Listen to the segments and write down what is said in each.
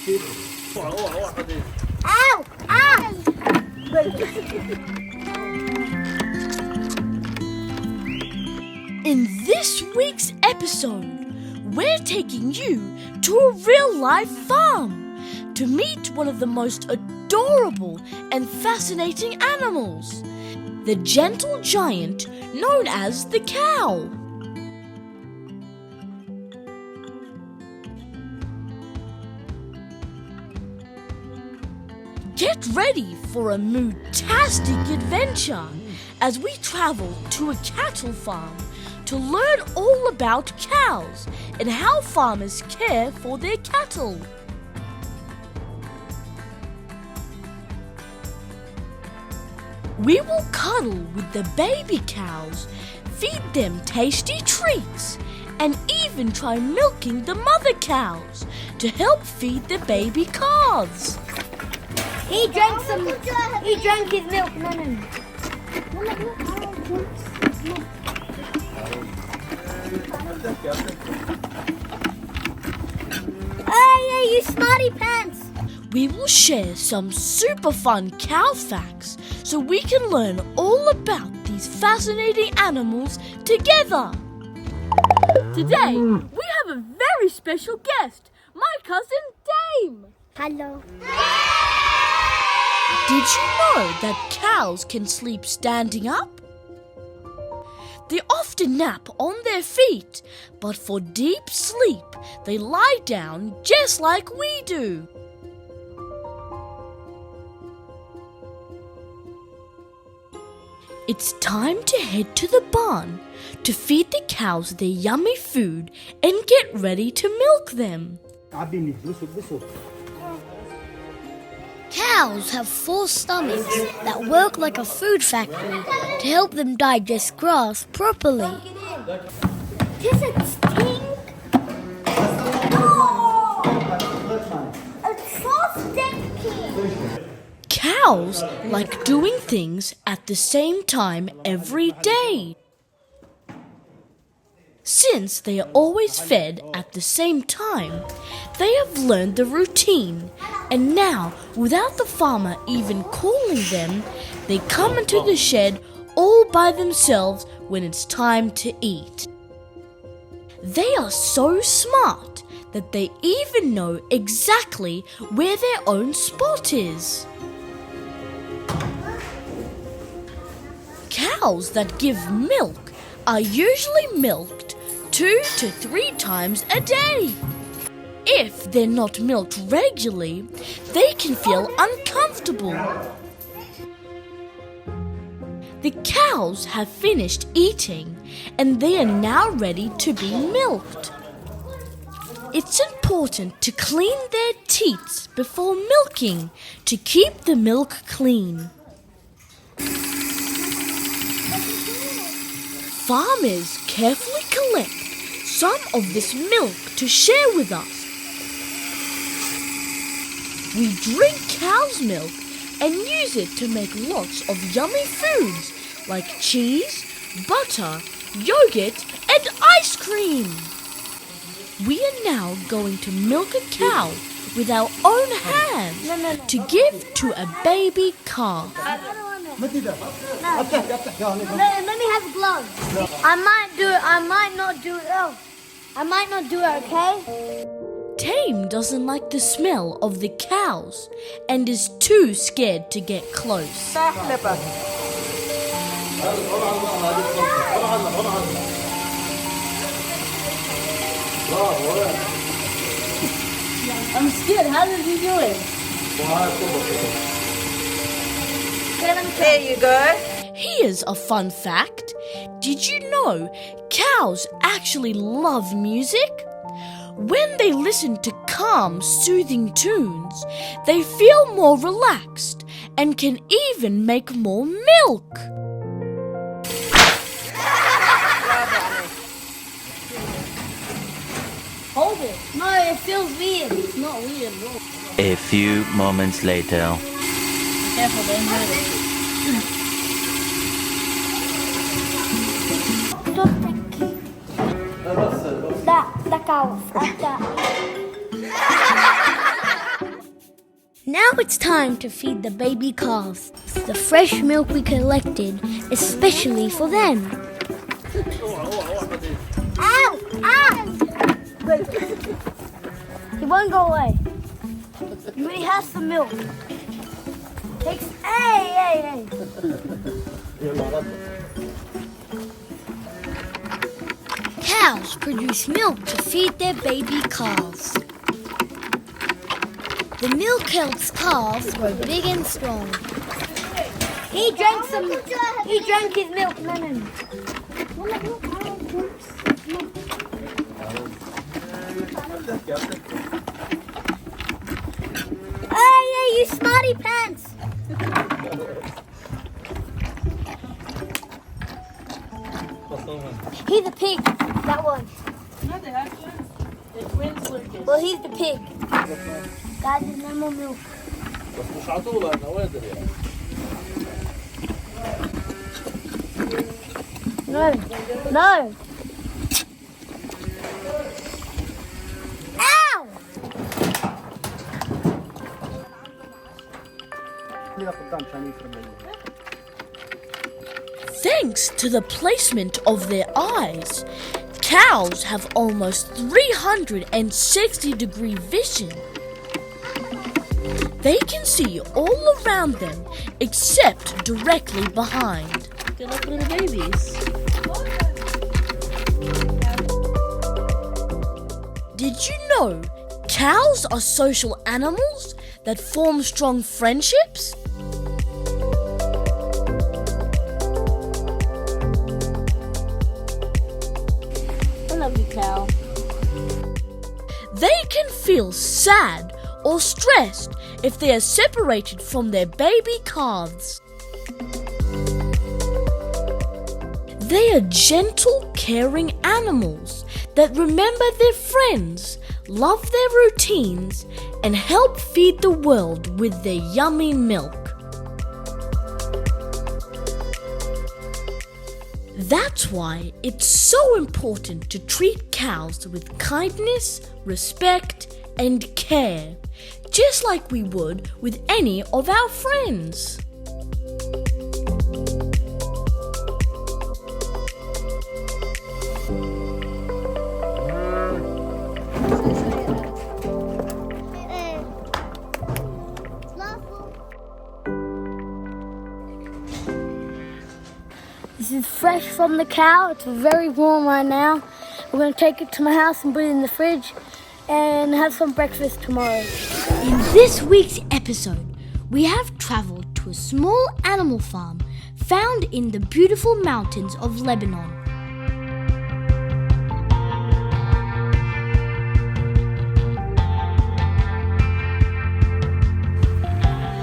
Ow! Ow! In this week's episode, we're taking you to a real-life farm to meet one of the most adorable and fascinating animals, the gentle giant known as the cow. Get ready for a mood-tastic adventure as we travel to a cattle farm to learn all about cows and how farmers care for their cattle. We will cuddle with the baby cows, feed them tasty treats, and even try milking the mother cows to help feed the baby calves. He drank his milk. No. Hey, you smarty pants! We will share some super fun cow facts so we can learn all about these fascinating animals together. Today, we have a very special guest, my cousin Dame. Hello. Did you know that cows can sleep standing up? They often nap on their feet, but for deep sleep, they lie down just like we do. It's time to head to the barn to feed the cows their yummy food and get ready to milk them. Cows have 4 stomachs that work like a food factory to help them digest grass properly. Does it stink? Oh, it's so stinky. Cows like doing things at the same time every day. Since they are always fed at the same time, they have learned the routine, and now, without the farmer even calling them, they come into the shed all by themselves when it's time to eat. They are so smart that they even know exactly where their own spot is. Cows that give milk are usually milked 2 to 3 times a day. If they're not milked regularly, they can feel uncomfortable. The cows have finished eating and they are now ready to be milked. It's important to clean their teats before milking to keep the milk clean. Farmers carefully collect some of this milk to share with us. We drink cow's milk and use it to make lots of yummy foods like cheese, butter, yogurt, and ice cream. We are now going to milk a cow with our own hands to give to a baby calf. Let me have gloves. I might do it. I might not do it. Oh, I might not do it, okay? Tame doesn't like the smell of the cows and is too scared to get close. I'm scared. How did you do it? There you go. Here's a fun fact. Did you know cows actually love music? When they listen to calm, soothing tunes, they feel more relaxed and can even make more milk. Hold it. No, it feels weird. It's not weird, bro. A few moments later. Careful, don't hurt it. Da cows. Now it's time to feed the baby calves the fresh milk we collected especially for them. Ow! Ow! He won't go away. He already has some milk. Hey! Cows produce milk to feed their baby calves. The milk helps calves grow big and strong. He drank his milk, Lemon. Hey, you smarty pants! He's a pig, that one. No, they are twins. They're twins, Lucas. Well, he's the pig. Guys, there's no more milk. No. Ow! Thanks to the placement of their eyes, cows have almost 360-degree vision. They can see all around them except directly behind. They're like little babies. Did you know cows are social animals that form strong friendships? I love you, cow. They can feel sad or stressed if they are separated from their baby calves. They are gentle, caring animals that remember their friends, love their routines, and help feed the world with their yummy milk. That's why it's so important to treat cows with kindness, respect, and care, just like we would with any of our friends. This is fresh from the cow. It's very warm right now. We're going to take it to my house and put it in the fridge and have some breakfast tomorrow. In this week's episode, we have traveled to a small animal farm found in the beautiful mountains of Lebanon.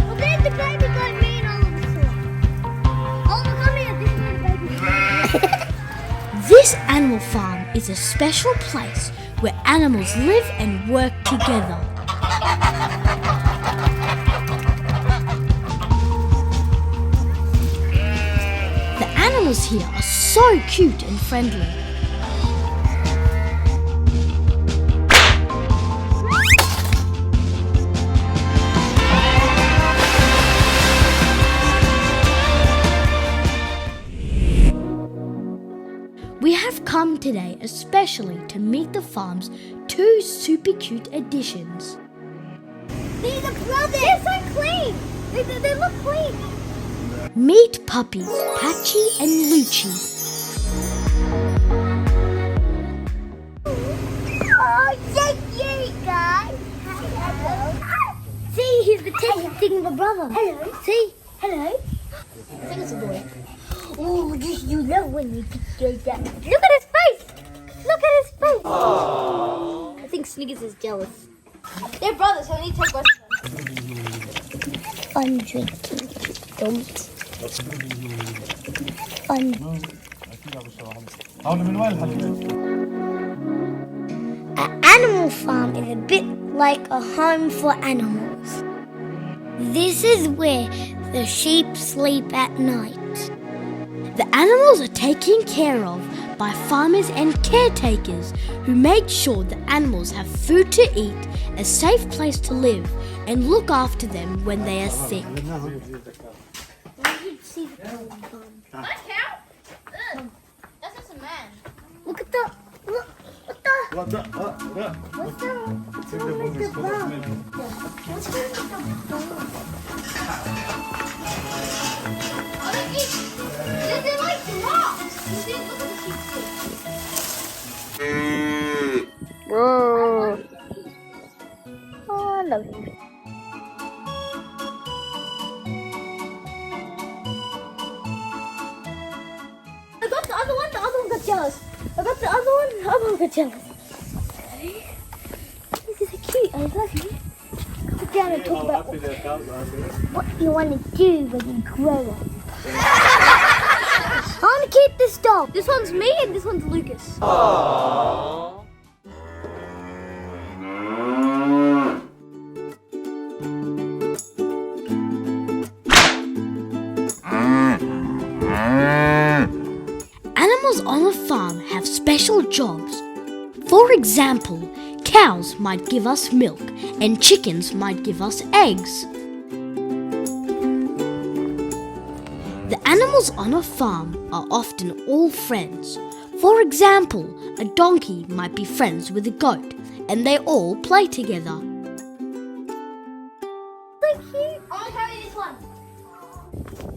Well, there's the baby got me and all of the stuff. Oh, come here. This is the baby. This animal farm is a special place where animals live and work together. The animals here are so cute and friendly. We have come today especially to meet the farm's two super cute additions. These are brothers. They're so clean. They look clean. Meet puppies Patchy and Lucci. Oh, thank you, guys. Hello. See, he's the taking of a brother. Hello. See? Hello. I think it's a boy. Oh, you love when you do that. Look at his face. Look at his face. Oh. I think Snickers is jealous. They're brothers, so I need to take one. Fun drinking. Don't. Fun. An animal farm is a bit like a home for animals. This is where the sheep sleep at night. The animals are taken care of by farmers and caretakers who make sure the animals have food to eat, a safe place to live, and look after them when they are sick. That's just a man. Look at the. Look. What's wrong with the brown? What's wrong with the brown? They're like rocks. Look at the sheep. Whoa. Oh, I love you. I got the other one got jealous. I got the other one got jealous. This is so cute, I love you. Sit down and talk about what you want to do when you grow up. I want to keep this dog. This one's me and this one's Lucas. Aww. Animals on a farm have special jobs. For example, cows might give us milk and chickens might give us eggs. The animals on a farm are often all friends. For example, a donkey might be friends with a goat and they all play together. So cute. I want to carry this one.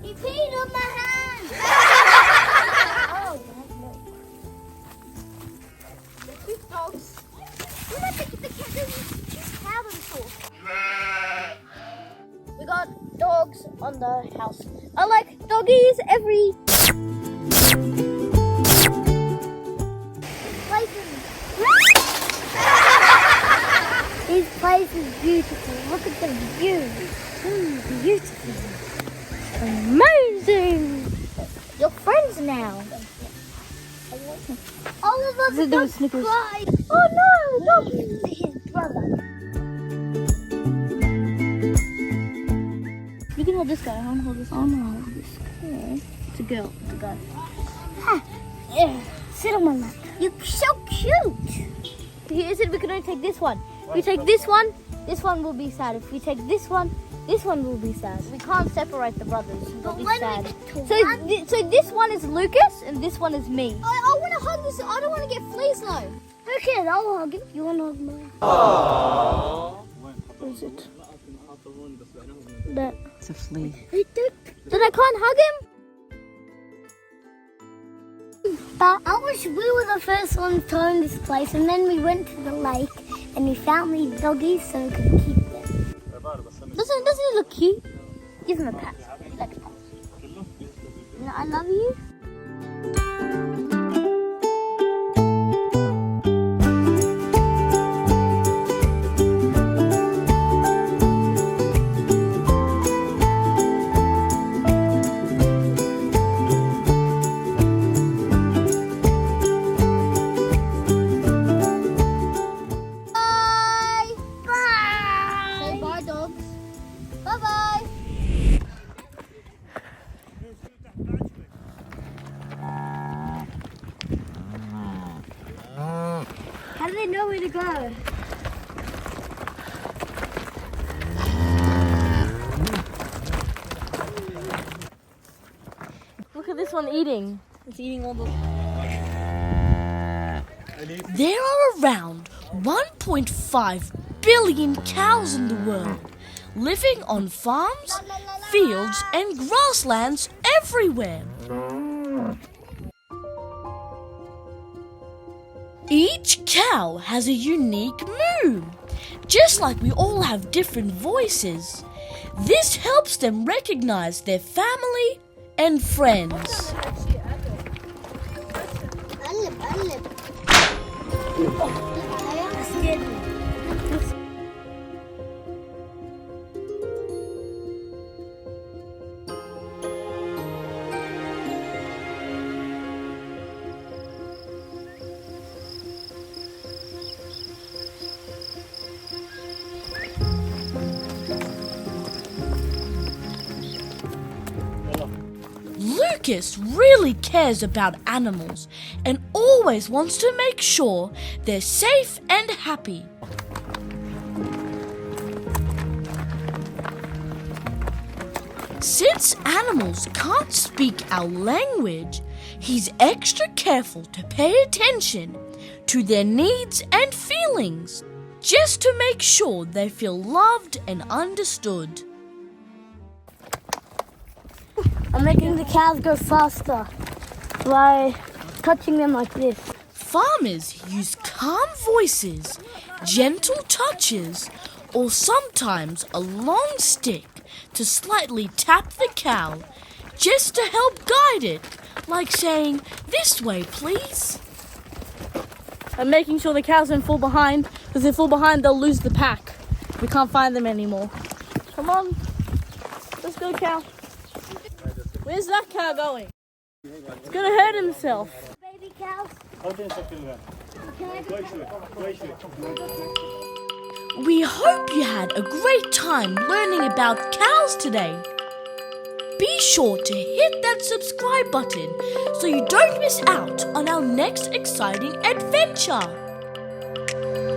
He peed on my hand. Oh, no. The cute dogs. Look at the cute cow on the floor. We got dogs on the house. I like doggies every. This place is beautiful. Look at the view. Beautiful. Amazing. You're friends now. All of us are cry. Oh no, Doggy is his brother. You can hold this guy. I want to hold this. I want to hold this. It's a girl. It's a guy. Ha. Yeah. Sit on my lap. You're so cute. He said we can only take this one. If we take this one will be sad. If we take this one will be sad. We can't separate the brothers. They'll be sad. So this one is Lucas and this one is me. I want to hug this. I don't want to get fleas though. Okay, I'll hug him. You want to hug mine? Aww. What is it? That. It's a flea. Then I can't hug him? But I wish we were the first ones to own this place, and then we went to the lake and we found these doggies so we could keep them. Doesn't he look cute? Give him a pat. He likes pats. No, I love you. How do they know where to go? Look at this one eating. It's eating all the... There are around 1.5 billion cows in the world, living on farms, fields, and grasslands everywhere. Each cow has a unique moo, just like we all have different voices. This helps them recognize their family and friends. Lucas really cares about animals and always wants to make sure they're safe and happy. Since animals can't speak our language, he's extra careful to pay attention to their needs and feelings, just to make sure they feel loved and understood. I'm making the cows go faster by touching them like this. Farmers use calm voices, gentle touches, or sometimes a long stick to slightly tap the cow, just to help guide it, like saying, "This way, please." I'm making sure the cows don't fall behind, because if they fall behind, they'll lose the pack. We can't find them anymore. Come on. Let's go, cow. Where's that cow going? It's going to hurt himself. Baby cows. We hope you had a great time learning about cows today. Be sure to hit that subscribe button so you don't miss out on our next exciting adventure.